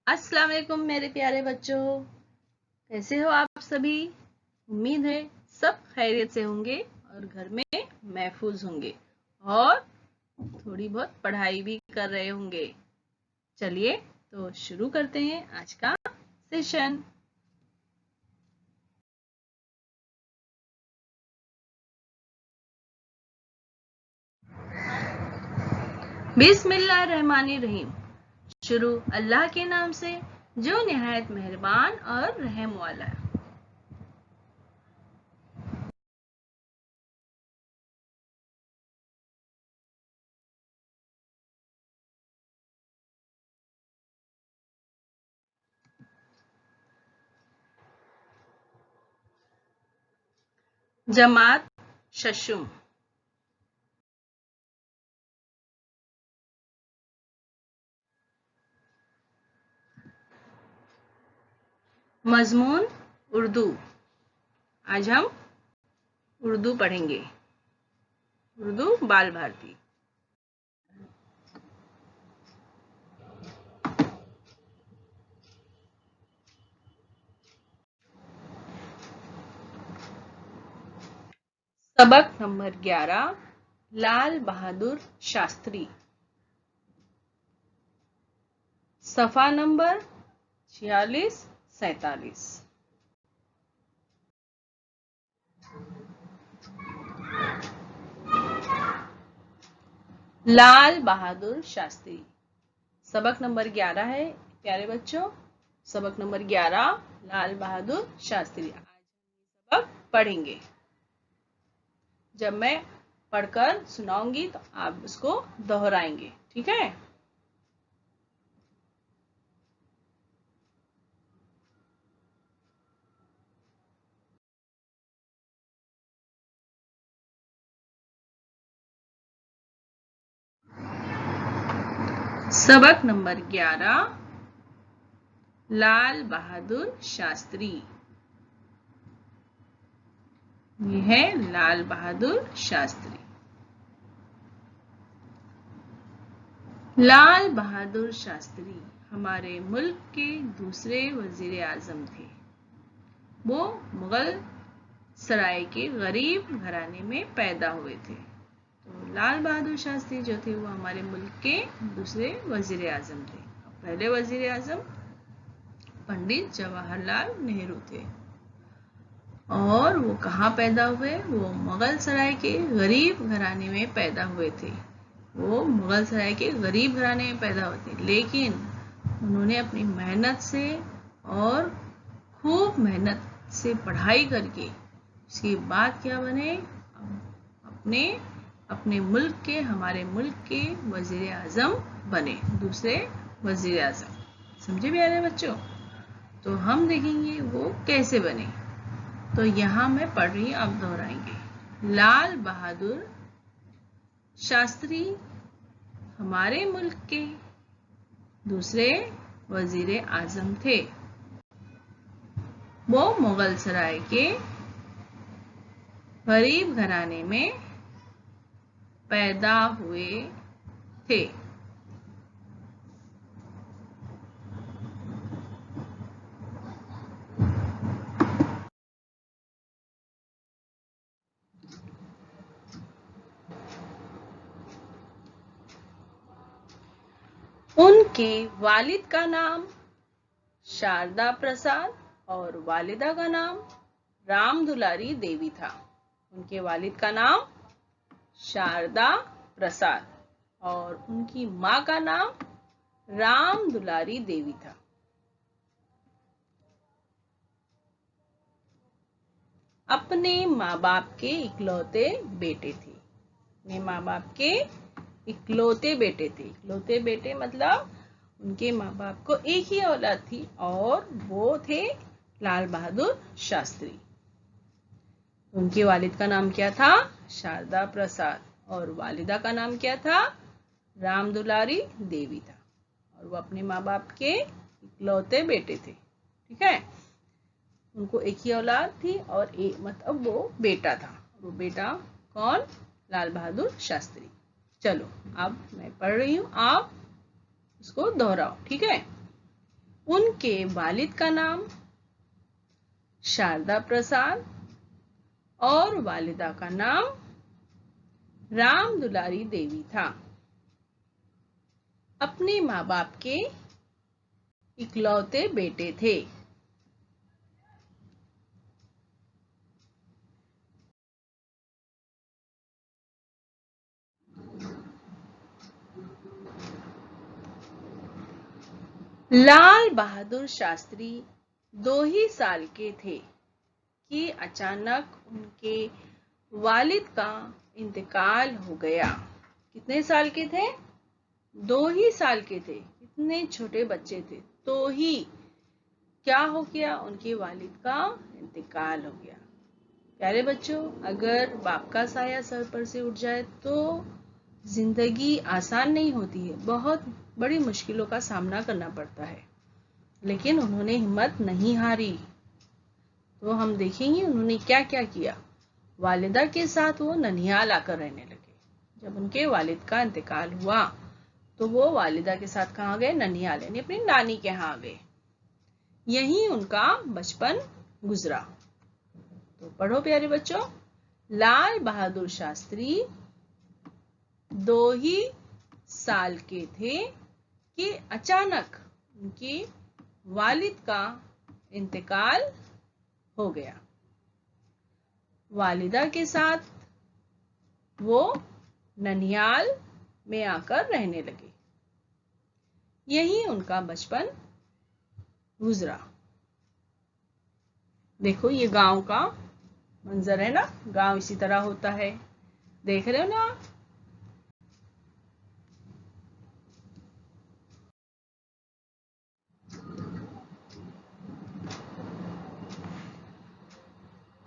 अस्सलाम वालेकुम मेरे प्यारे बच्चों, कैसे हो आप सभी। उम्मीद है सब खैरियत से होंगे और घर में महफूज होंगे और थोड़ी बहुत पढ़ाई भी कर रहे होंगे। चलिए तो शुरू करते हैं आज का सेशन। बिस्मिल्लाहिर्रहमानिर्रहीम। शुरू अल्लाह के नाम से जो निहायत मेहरबान और रहम वाला है। जमात शशुम। मजमून उर्दू। आज हम उर्दू पढ़ेंगे, उर्दू बाल भारती। सबक नंबर 11, लाल बहादुर शास्त्री। सफा नंबर 46-47। लाल बहादुर शास्त्री सबक नंबर 11 है प्यारे बच्चों। सबक नंबर 11 लाल बहादुर शास्त्री। आज सबक पढ़ेंगे। जब मैं पढ़कर सुनाऊंगी तो आप उसको दोहराएंगे, ठीक है। सबक नंबर 11, लाल बहादुर शास्त्री। ये है लाल बहादुर शास्त्री। लाल बहादुर शास्त्री हमारे मुल्क के दूसरे वजीर आजम थे। वो मुगल सराय के गरीब घराने में पैदा हुए थे। तो लाल बहादुर शास्त्री जो थे वो हमारे मुल्क के दूसरे वजीर आजम थे। पहले वजीर आजम पंडित जवाहरलाल नेहरू थे। और वो कहाँ पैदा हुए? वो मुगल सराय के गरीब घराने में पैदा हुए थे। वो मुगल सराय के गरीब घराने में पैदा हुए थे, लेकिन उन्होंने अपनी मेहनत से और खूब मेहनत से पढ़ाई करके उसके बाद क्या बने? अपने अपने मुल्क के, हमारे मुल्क के वजीर आजम बने, दूसरे वजीर आजम। समझे प्यारे बच्चों? तो हम देखेंगे वो कैसे बने। तो यहाँ मैं पढ़ रही हूँ, आप दोहराएंगे। लाल बहादुर शास्त्री हमारे मुल्क के दूसरे वजीर आजम थे। वो मुगल सराय के गरीब घराने में पैदा हुए थे। उनके वालिद का नाम शारदा प्रसाद और वालिदा का नाम राम दुलारी देवी था। उनके वालिद का नाम शारदा प्रसाद और उनकी माँ का नाम राम दुलारी देवी था। अपने माँ बाप के इकलौते बेटे थे। अपने माँ बाप के इकलौते बेटे थे। इकलौते बेटे मतलब उनके माँ बाप को एक ही औलाद थी और वो थे लाल बहादुर शास्त्री। उनके वालिद का नाम क्या था? शारदा प्रसाद और वालिदा का नाम क्या था? राम दुलारी देवी था। और वो अपने माँ बाप के इकलौते बेटे थे, ठीक है। उनको एक ही औलाद थी और मतलब वो बेटा था। वो बेटा कौन? लाल बहादुर शास्त्री। चलो अब मैं पढ़ रही हूँ, आप उसको दोहराओ, ठीक है। उनके वालिद का नाम शारदा प्रसाद और वालिदा का नाम राम दुलारी देवी था। अपने माँ बाप के इकलौते बेटे थे। लाल बहादुर शास्त्री 2 ही साल के थे कि अचानक उनके वालिद का इंतकाल हो गया। कितने साल के थे? 2 ही साल के थे। इतने छोटे बच्चे थे तो ही क्या हो गया? उनके वालिद का इंतकाल हो गया। प्यारे बच्चों, अगर बाप का साया सर पर से उठ जाए तो जिंदगी आसान नहीं होती है, बहुत बड़ी मुश्किलों का सामना करना पड़ता है। लेकिन उन्होंने हिम्मत नहीं हारी। तो हम देखेंगे उन्होंने क्या क्या किया। वालिदा के साथ वो ननिहाल आकर रहने लगे। जब उनके वालिद का इंतकाल हुआ तो वो वालिदा के साथ कहाँ गए? ननिहाल, यानी अपनी नानी के यहाँ गए। यहीं उनका बचपन गुजरा। तो पढ़ो प्यारे बच्चों, लाल बहादुर शास्त्री 2 ही साल के थे कि अचानक उनके वालिद का इंतकाल हो गया। वालिदा के साथ वो ननिहाल में आकर रहने लगे। यही उनका बचपन गुजरा। देखो ये गांव का मंजर है ना, गांव इसी तरह होता है, देख रहे हो ना।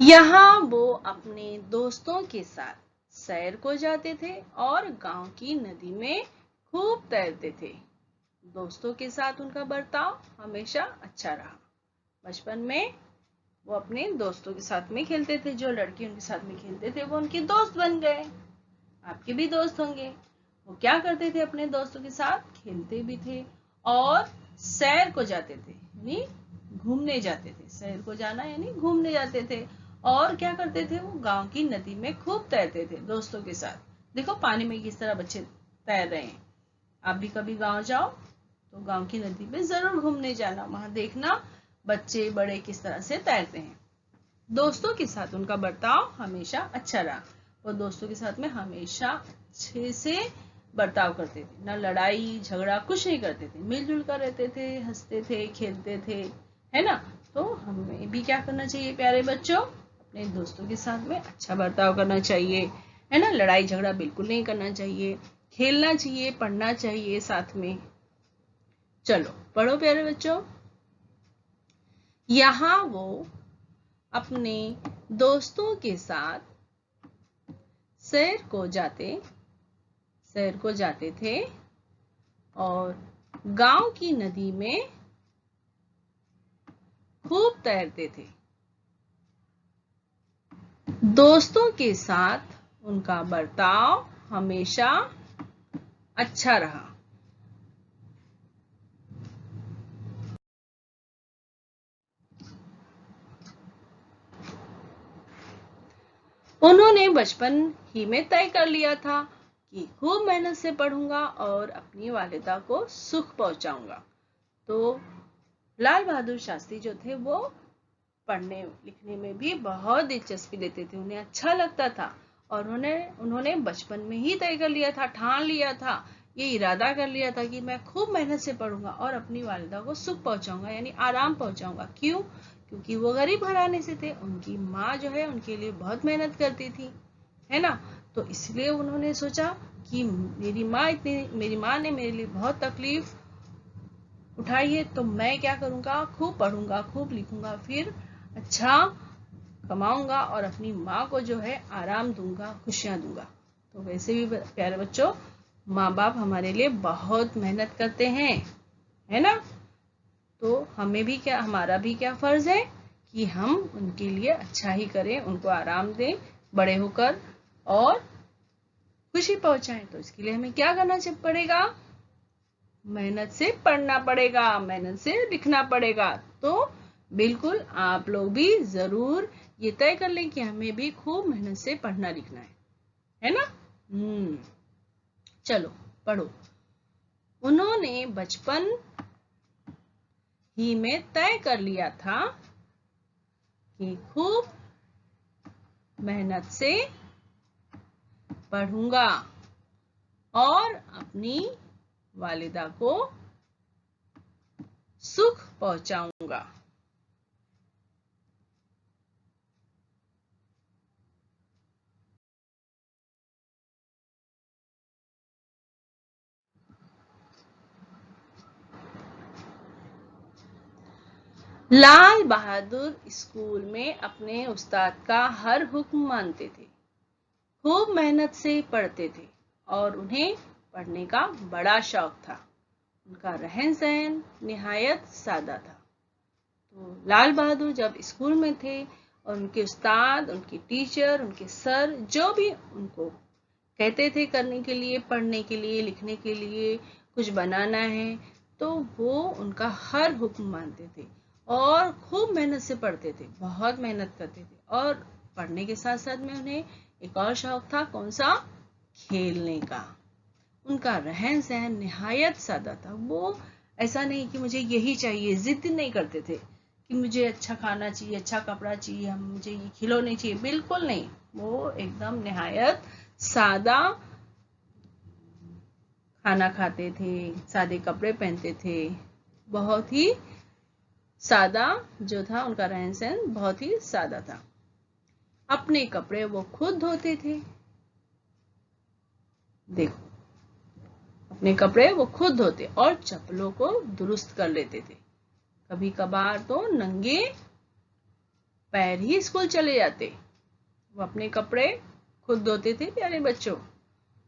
यहाँ वो अपने दोस्तों के साथ सैर को जाते थे और गांव की नदी में खूब तैरते थे। दोस्तों के साथ उनका बर्ताव हमेशा अच्छा रहा। बचपन में वो अपने दोस्तों के साथ में खेलते थे। जो लड़के उनके साथ में खेलते थे वो उनके दोस्त बन गए। आपके भी दोस्त होंगे। वो क्या करते थे? अपने दोस्तों के साथ खेलते भी थे और सैर को जाते थे, यानी घूमने जाते थे। सैर को जाना यानी घूमने जाते थे। और क्या करते थे? वो गांव की नदी में खूब तैरते थे दोस्तों के साथ। देखो पानी में किस तरह बच्चे तैर रहे हैं। आप भी कभी गांव जाओ तो गांव की नदी में जरूर घूमने जाना, वहां देखना बच्चे बड़े किस तरह से तैरते हैं। दोस्तों के साथ उनका बर्ताव हमेशा अच्छा रहा। वो दोस्तों के साथ में हमेशा अच्छे से बर्ताव करते थे, ना लड़ाई झगड़ा कुछ नहीं करते थे, मिलजुल कर रहते थे, हंसते थे, खेलते थे, है ना। तो हमें भी क्या करना चाहिए प्यारे बच्चों? अपने दोस्तों के साथ में अच्छा बर्ताव करना चाहिए, है ना। लड़ाई झगड़ा बिल्कुल नहीं करना चाहिए, खेलना चाहिए, पढ़ना चाहिए साथ में। चलो पढ़ो प्यारे बच्चों। यहाँ वो अपने दोस्तों के साथ सैर को जाते थे और गांव की नदी में खूब तैरते थे। दोस्तों के साथ उनका बर्ताव हमेशा अच्छा रहा। उन्होंने बचपन ही में तय कर लिया था कि खूब मेहनत से पढ़ूंगा और अपनी वालिदा को सुख पहुंचाऊंगा। तो लाल बहादुर शास्त्री जो थे वो पढ़ने लिखने में भी बहुत दिलचस्पी लेते थे। उन्हें अच्छा लगता था और उन्होंने बचपन में ही तय कर लिया था, ठान लिया था, ये इरादा कर लिया था कि मैं खूब मेहनत से पढ़ूंगा और अपनी वालिदा को सुख पहुंचाऊंगा, यानी आराम पहुंचाऊंगा। क्यों? क्योंकि वो गरीब घराने से थे। उनकी माँ जो है उनके लिए बहुत मेहनत करती थी, है ना। तो इसलिए उन्होंने सोचा कि मेरी माँ ने मेरे लिए बहुत तकलीफ उठाई है, तो मैं क्या करूंगा? खूब पढ़ूंगा, खूब लिखूंगा, फिर अच्छा कमाऊंगा और अपनी माँ को जो है आराम दूंगा, खुशियां दूंगा। तो वैसे भी प्यारे बच्चों, माँ बाप हमारे लिए बहुत मेहनत करते हैं, है ना। तो हमारा भी क्या फर्ज है कि हम उनके लिए अच्छा ही करें, उनको आराम दें बड़े होकर और खुशी पहुंचाएं। तो इसके लिए हमें क्या करना पड़ेगा? मेहनत से पढ़ना पड़ेगा, मेहनत से लिखना पड़ेगा। तो बिल्कुल आप लोग भी जरूर ये तय कर लें कि हमें भी खूब मेहनत से पढ़ना लिखना है ना? चलो पढ़ो। उन्होंने बचपन ही में तय कर लिया था कि खूब मेहनत से पढ़ूंगा और अपनी वालिदा को सुख पहुंचाऊंगा। लाल बहादुर स्कूल में अपने उस्ताद का हर हुक्म मानते थे, खूब मेहनत से पढ़ते थे और उन्हें पढ़ने का बड़ा शौक था। उनका रहन सहन निहायत सादा था। तो लाल बहादुर जब स्कूल में थे और उनके उस्ताद, उनके टीचर, उनके सर जो भी उनको कहते थे करने के लिए, पढ़ने के लिए, लिखने के लिए, कुछ बनाना है, तो वो उनका हर हुक्म मानते थे और खूब मेहनत से पढ़ते थे, बहुत मेहनत करते थे। और पढ़ने के साथ साथ में उन्हें एक और शौक था, कौन सा? खेलने का। उनका रहन सहन निहायत सादा था। वो ऐसा नहीं कि मुझे यही चाहिए, जिद नहीं करते थे कि मुझे अच्छा खाना चाहिए, अच्छा कपड़ा चाहिए, मुझे ये खिलौने चाहिए, बिल्कुल नहीं। वो एकदम निहायत सादा खाना खाते थे, सादे कपड़े पहनते थे, बहुत ही सादा जो था उनका रहन सहन, बहुत ही सादा था। अपने कपड़े वो खुद धोते थे। देखो, अपने कपड़े वो खुद धोते और चप्पलों को दुरुस्त कर लेते थे। कभी कभार तो नंगे पैर ही स्कूल चले जाते। वो अपने कपड़े खुद धोते थे प्यारे बच्चों।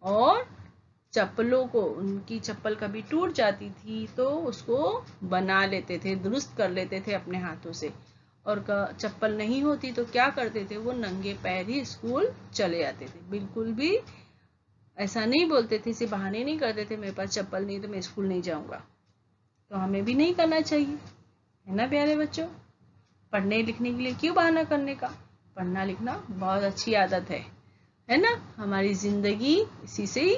और चप्पलों को, उनकी चप्पल कभी टूट जाती थी तो उसको बना लेते थे, दुरुस्त कर लेते थे अपने हाथों से। और चप्पल नहीं होती तो क्या करते थे? वो नंगे पैर ही स्कूल चले जाते थे। बिल्कुल भी ऐसा नहीं बोलते थे, इसे बहाने नहीं करते थे, मेरे पास चप्पल नहीं तो मैं स्कूल नहीं जाऊंगा। तो हमें भी नहीं करना चाहिए, है ना प्यारे बच्चों? पढ़ने लिखने के लिए क्यों बहाना करने का? पढ़ना लिखना बहुत अच्छी आदत है ना? हमारी जिंदगी इसी से ही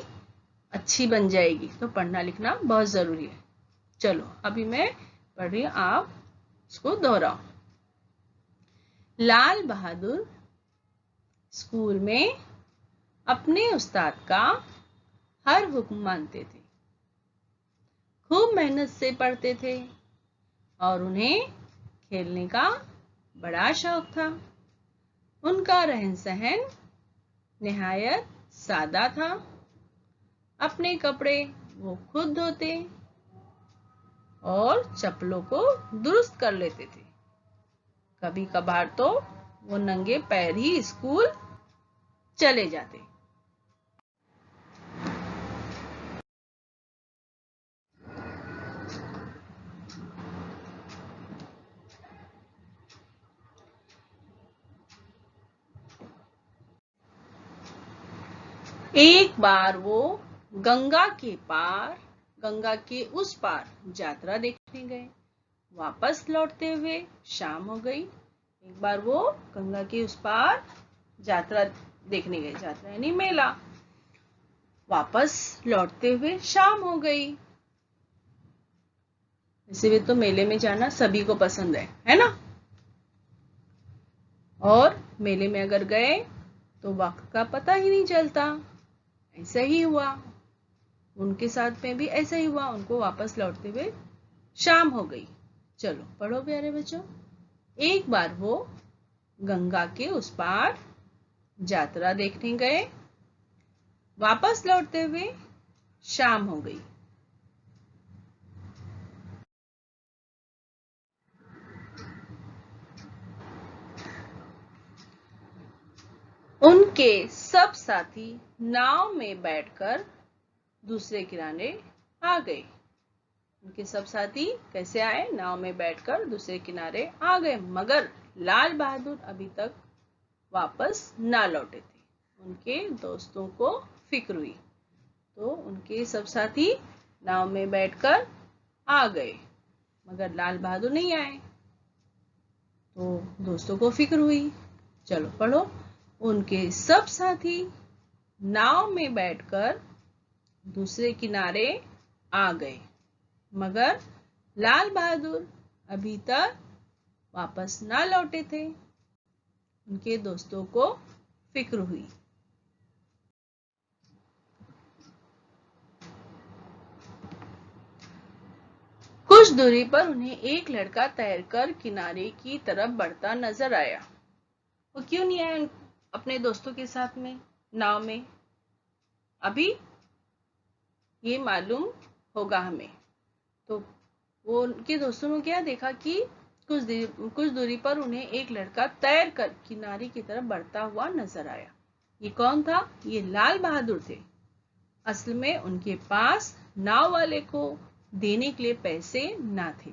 अच्छी बन जाएगी। तो पढ़ना लिखना बहुत जरूरी है। चलो अभी मैं पढ़ रही हूँ, आप इसको दोहराओ। लाल बहादुर स्कूल में अपने उस्ताद का हर हुक्म मानते थे, खूब मेहनत से पढ़ते थे और उन्हें खेलने का बड़ा शौक था। उनका रहन सहन निहायत सादा था। अपने कपड़े वो खुद धोते और चप्पलों को दुरुस्त कर लेते थे। कभी कभार तो वो नंगे पैर ही स्कूल चले जाते। एक बार वो गंगा के उस पार यात्रा देखने गए। वापस लौटते हुए शाम हो गई। एक बार वो गंगा के उस पार यात्रा देखने गए, यात्रा यानी मेला। वापस लौटते हुए शाम हो गई। वैसे भी तो मेले में जाना सभी को पसंद है ना? और मेले में अगर गए तो वक्त का पता ही नहीं चलता। ऐसा ही हुआ, उनके साथ में भी ऐसा ही हुआ। उनको वापस लौटते हुए शाम हो गई। चलो पढ़ो प्यारे बच्चों। एक बार वो गंगा के उस पार यात्रा देखने गए। वापस लौटते हुए शाम हो गई। उनके सब साथी नाव में बैठकर दूसरे किनारे आ गए। उनके सब साथी कैसे आए? नाव में बैठकर दूसरे किनारे आ गए। मगर लाल बहादुर अभी तक वापस ना लौटे थे। उनके दोस्तों को फिक्र हुई तो उनके सब साथी नाव में बैठकर आ गए, मगर लाल बहादुर नहीं आए। तो दोस्तों को फिक्र हुई। चलो पढ़ो। उनके सब साथी नाव में बैठकर दूसरे किनारे आ गए, मगर लाल बहादुर अभी तक वापस ना लौटे थे। उनके दोस्तों को फिक्र हुई। कुछ दूरी पर उन्हें एक लड़का तैरकर किनारे की तरफ बढ़ता नजर आया। वो क्यों नहीं आया अपने दोस्तों के साथ में नाव में? अभी ये मालूम होगा हमें। तो वो उनके दोस्तों ने क्या देखा कि कुछ दूरी पर उन्हें एक लड़का तैरकर किनारे की तरफ बढ़ता हुआ नजर आया। ये कौन था? ये लाल बहादुर थे। असल में उनके पास नाव वाले को देने के लिए पैसे ना थे,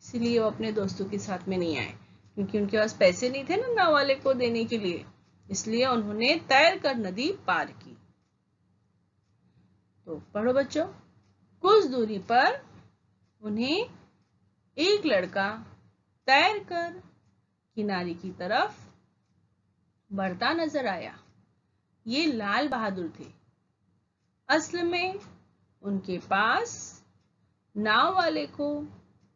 इसलिए वो अपने दोस्तों के साथ में नहीं आए, क्योंकि उनके पास पैसे नहीं थे ना नाव वाले को देने के लिए। इसलिए उन्होंने तैरकर नदी पार की। तो पढ़ो बच्चों। कुछ दूरी पर उन्हें एक लड़का तैरकर किनारे की तरफ बढ़ता नजर आया। ये लाल बहादुर थे। असल में उनके पास नाव वाले को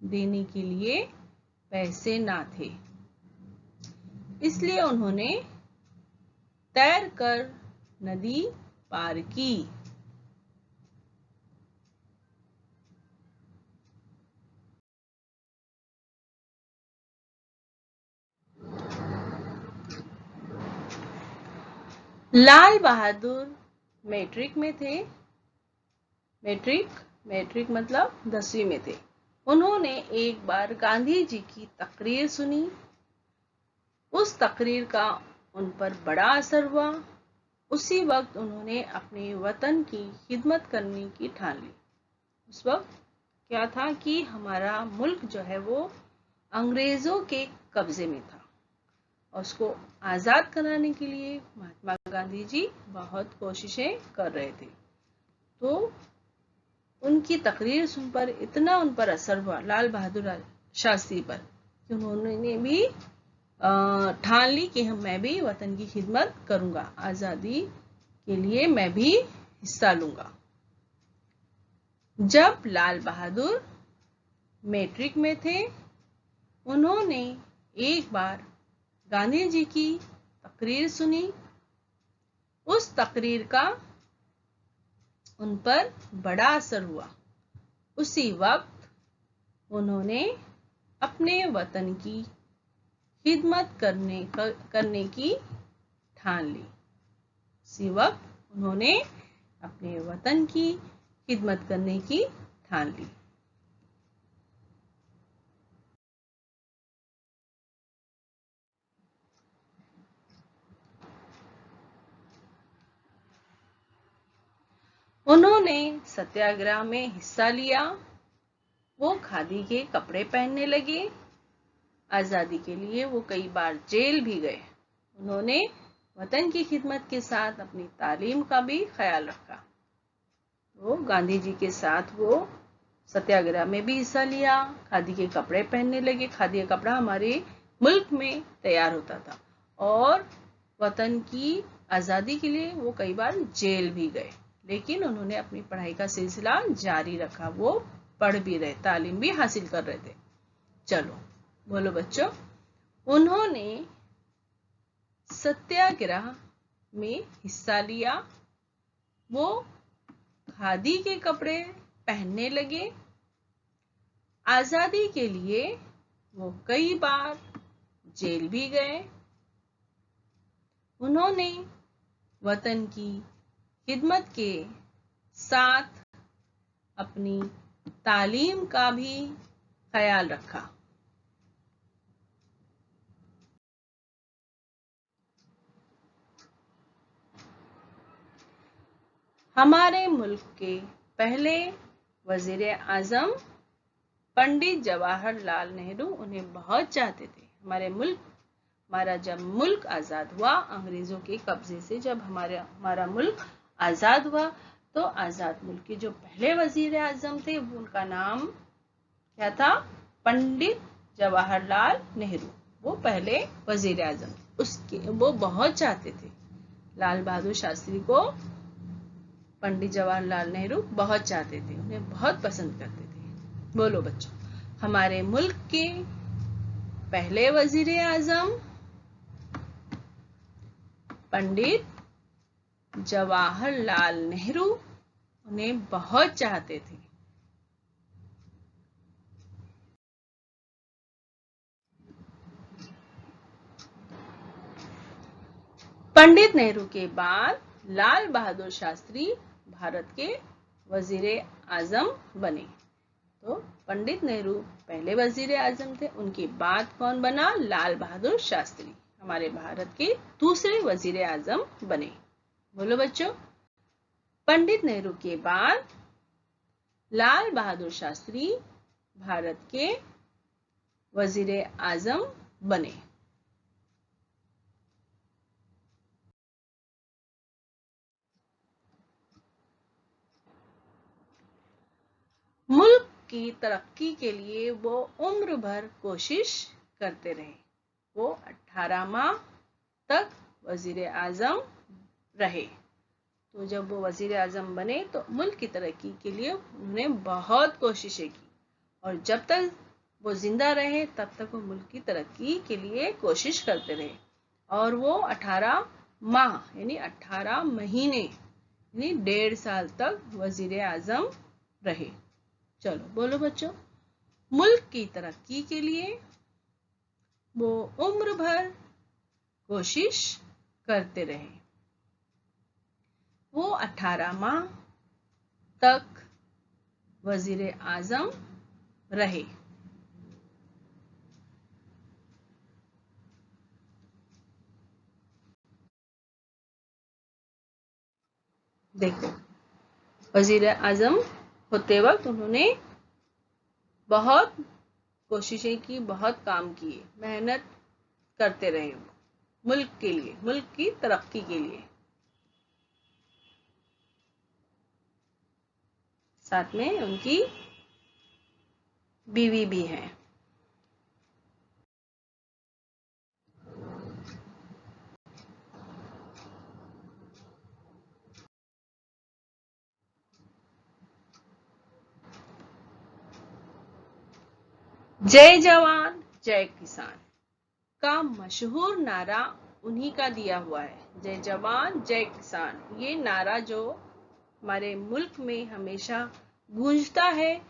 देने के लिए पैसे ना थे, इसलिए उन्होंने तैरकर नदी पार की। लाल बहादुर मैट्रिक में थे। मैट्रिक मतलब 10वीं में थे। उन्होंने एक बार गांधी जी की तकरीर सुनी। उस तकरीर का उन पर बड़ा असर हुआ। उसी वक्त उन्होंने अपने वतन की खिदमत करने की ठान ली। उस वक्त क्या था कि हमारा मुल्क जो है वो अंग्रेजों के कब्जे में था, और उसको आज़ाद कराने के लिए महात्मा गांधी जी बहुत कोशिशें कर रहे थे। तो उनकी तकरीर सुनकर इतना उन पर असर हुआ लाल बहादुर शास्त्री पर कि उन्होंने भी ठान ली कि मैं भी वतन की खिदमत करूंगा, आज़ादी के लिए मैं भी हिस्सा लूंगा। जब लाल बहादुर मैट्रिक में थे, उन्होंने एक बार गांधी जी की तकरीर सुनी। उस तकरीर का उन पर बड़ा असर हुआ। उसी वक्त उन्होंने अपने वतन की खिदमत करने की ठान ली। उसी वक्त उन्होंने अपने वतन की खिदमत करने की ठान ली। उन्होंने सत्याग्रह में हिस्सा लिया। वो खादी के कपड़े पहनने लगे। आज़ादी के लिए वो कई बार जेल भी गए। उन्होंने वतन की खिदमत के साथ अपनी तालीम का भी ख्याल रखा। वो गांधी जी के साथ वो सत्याग्रह में भी हिस्सा लिया, खादी के कपड़े पहनने लगे। खादी का कपड़ा हमारे मुल्क में तैयार होता था, और वतन की आज़ादी के लिए वो कई बार जेल भी गए, लेकिन उन्होंने अपनी पढ़ाई का सिलसिला जारी रखा। वो पढ़ भी रहे, तालीम भी हासिल कर रहे थे। चलो बोलो बच्चों। उन्होंने सत्याग्रह में हिस्सा लिया। वो खादी के कपड़े पहनने लगे। आज़ादी के लिए वो कई बार जेल भी गए। उन्होंने वतन की खिदमत के साथ अपनी तालीम का भी ख्याल रखा। हमारे मुल्क के पहले वजीर आजम पंडित जवाहरलाल नेहरू उन्हें बहुत चाहते थे। हमारा जब मुल्क आज़ाद हुआ अंग्रेज़ों के कब्जे से, जब हमारा मुल्क आज़ाद हुआ, तो आजाद मुल्क के जो पहले वजीर आजम थे उनका नाम क्या था? पंडित जवाहरलाल नेहरू। वो पहले वजीर आजम। उसके वो बहुत चाहते थे, लाल बहादुर शास्त्री को पंडित जवाहरलाल नेहरू बहुत चाहते थे, उन्हें बहुत पसंद करते थे। बोलो बच्चों, हमारे मुल्क के पहले वजीर आजम पंडित जवाहरलाल नेहरू उन्हें बहुत चाहते थे। पंडित नेहरू के बाद लाल बहादुर शास्त्री भारत के वजीर आजम बने। तो पंडित नेहरू पहले वजीर आजम थे, उनके बाद कौन बना? लाल बहादुर शास्त्री हमारे भारत के दूसरे वजीर आजम बने। बोलो बच्चों, पंडित नेहरू के बाद लाल बहादुर शास्त्री भारत के वजीर आजम बने। मुल्क की तरक्की के लिए वो उम्र भर कोशिश करते रहे। वो 18 माह तक वजीर आजम रहे। तो जब वो वजीर आजम बने तो मुल्क की तरक्की के लिए उन्होंने बहुत कोशिशें की, और जब तक वो जिंदा रहे तब तक वो मुल्क की तरक्की के लिए कोशिश करते रहे। और वो 18 माह यानी 18 महीने यानी 1.5 साल तक वजीर आजम रहे। चलो बोलो बच्चों, मुल्क की तरक्की के लिए वो उम्र भर कोशिश करते रहे। वो 18 माह तक वजीर आजम रहे। देखो, वजीर आजम होते वक्त उन्होंने बहुत कोशिशें की, बहुत काम किए, मेहनत करते रहे मुल्क के लिए, मुल्क की तरक्की के लिए। साथ में उनकी बीवी भी है। जय जवान जय किसान का मशहूर नारा उन्हीं का दिया हुआ है। जय जवान जय किसान, ये नारा जो हमारे मुल्क में हमेशा गूंजता है,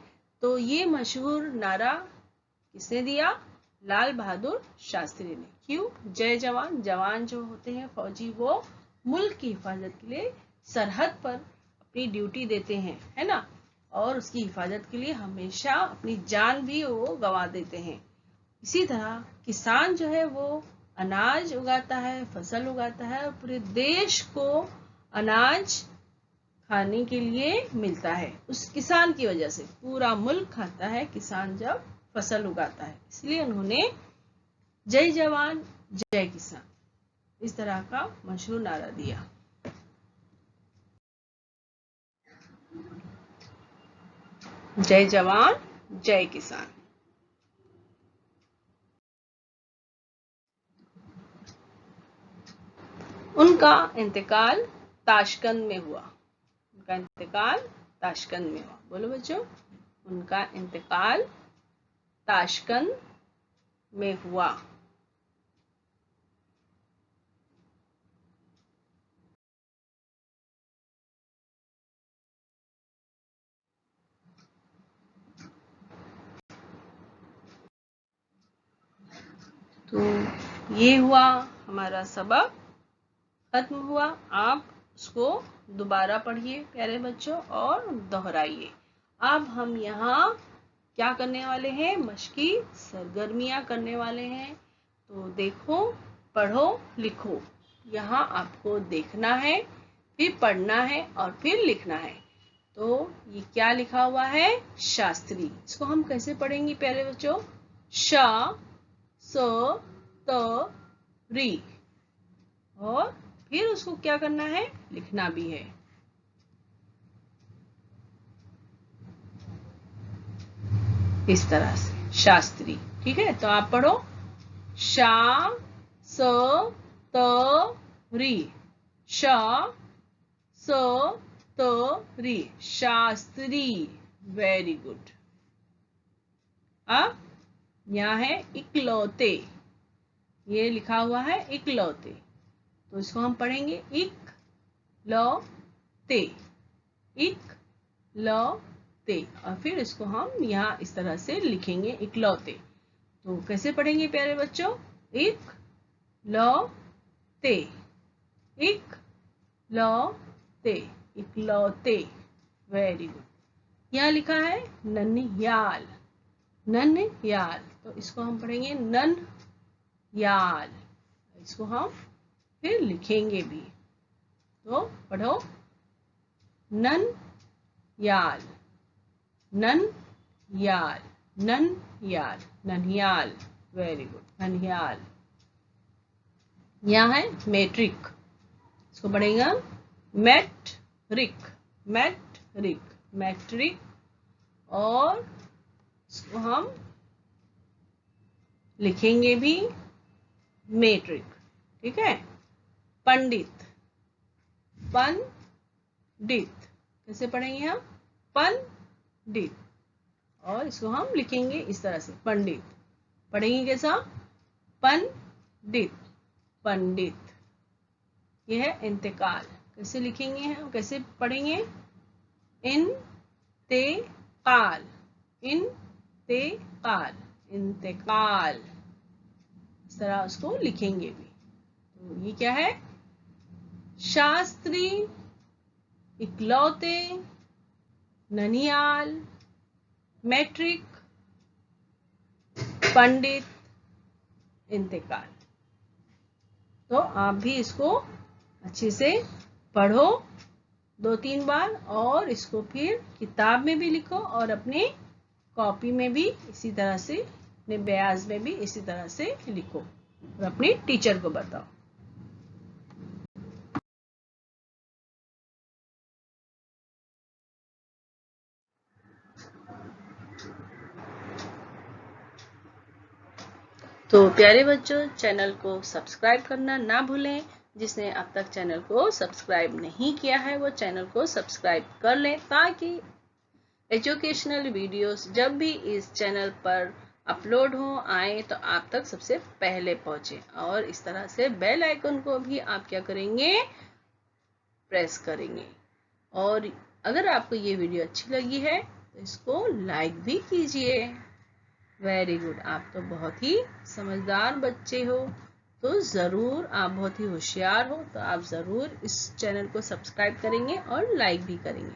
तो ये मशहूर नारा किसने दिया? लाल बहादुर शास्त्री ने। क्यों? जय जवान, जवान जो होते हैं फौजी, वो मुल्क की हिफाजत के लिए सरहद पर अपनी ड्यूटी देते हैं, है ना, और उसकी हिफाजत के लिए हमेशा अपनी जान भी वो गंवा देते हैं। इसी तरह किसान जो है वो अनाज उगाता है, फसल उगाता है, और पूरे देश को अनाज खाने के लिए मिलता है। उस किसान की वजह से पूरा मुल्क खाता है, किसान जब फसल उगाता है। इसलिए उन्होंने जय जवान जय किसान इस तरह का मशहूर नारा दिया। जय जवान जय किसान। उनका इंतकाल ताशकंद में हुआ। उनका इंतकाल ताशकंद में हुआ। बोलो बच्चों, उनका इंतकाल ताशकंद में हुआ। तो ये हुआ हमारा सबक, खत्म हुआ। आप उसको दोबारा पढ़िए प्यारे बच्चों और दोहराइए। अब हम यहाँ क्या करने वाले हैं? मश्की सरगर्मियाँ करने वाले हैं। तो देखो, पढ़ो, लिखो। यहाँ आपको देखना है, फिर पढ़ना है और फिर लिखना है। तो ये क्या लिखा हुआ है? शास्त्री। इसको हम कैसे पढ़ेंगे प्यारे बच्चों? शा स त री, और फिर उसको क्या करना है? लिखना भी है। इस तरह से शास्त्री। ठीक है, तो आप पढ़ो शा स त री, शा स त री, शास्त्री। Very good. अब यहाँ है इकलौते, ये लिखा हुआ है इकलौते, तो इसको हम पढ़ेंगे इक लो ते, इक लो ते, और फिर इसको हम यहाँ इस तरह से लिखेंगे इकलौते। तो कैसे पढ़ेंगे प्यारे बच्चों? इक लो ते, इक लो ते, इकलौते। Very good. यहाँ लिखा है नन्याल, नन्याल, तो इसको हम पढ़ेंगे नन याल, इसको हम फिर लिखेंगे भी। तो पढ़ो नन याल, नन याल, नन याल, नन्याल। Very good, नन्याल। यहाँ है मैट्रिक, इसको पढ़ेगा मैट्रिक, मैट्रिक, मैट्रिक, और इसको हम लिखेंगे भी मैट्रिक। ठीक है, पंडित, पंडित, कैसे पढ़ेंगे हम? पंडित, और इसको हम लिखेंगे इस तरह से पंडित। पढ़ेंगे कैसा? पंडित, पंडित। यह है इंतकाल, कैसे लिखेंगे हम, कैसे पढ़ेंगे? इंतेकाल, इंतेकाल, इंतकाल, इस तरह उसको लिखेंगे भी। तो ये क्या है? शास्त्री, इकलौते, ननियाल, मैट्रिक, पंडित, इंतकाल। तो आप भी इसको अच्छे से पढ़ो 2-3 बार, और इसको फिर किताब में भी लिखो और अपने कॉपी में भी इसी तरह से, अपने बयाज में भी इसी तरह से लिखो और अपने टीचर को बताओ। तो प्यारे बच्चों, चैनल को सब्सक्राइब करना ना भूलें। जिसने अब तक चैनल को सब्सक्राइब नहीं किया है वो चैनल को सब्सक्राइब कर लें, ताकि एजुकेशनल वीडियोस जब भी इस चैनल पर अपलोड हो आए तो आप तक सबसे पहले पहुंचे। और इस तरह से बेल आइकन को भी आप क्या करेंगे? प्रेस करेंगे। और अगर आपको ये वीडियो अच्छी लगी है तो इसको लाइक भी कीजिए। वेरी गुड, आप तो बहुत ही समझदार बच्चे हो, तो ज़रूर आप बहुत ही होशियार हो, तो आप ज़रूर इस चैनल को सब्सक्राइब करेंगे और लाइक भी करेंगे।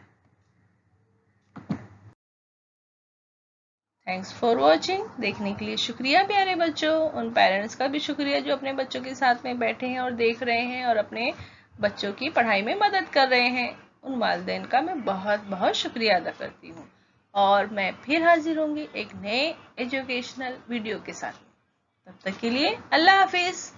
Thanks for watching. देखने के लिए शुक्रिया प्यारे बच्चों। उन पेरेंट्स का भी शुक्रिया जो अपने बच्चों के साथ में बैठे हैं और देख रहे हैं और अपने बच्चों की पढ़ाई में मदद कर रहे हैं। उन वालिदैन का मैं बहुत बहुत शुक्रिया अदा करती हूँ। और मैं फिर हाजिर होंगी एक नए एजुकेशनल वीडियो के साथ। तब तक के लिए अल्लाह हाफिज।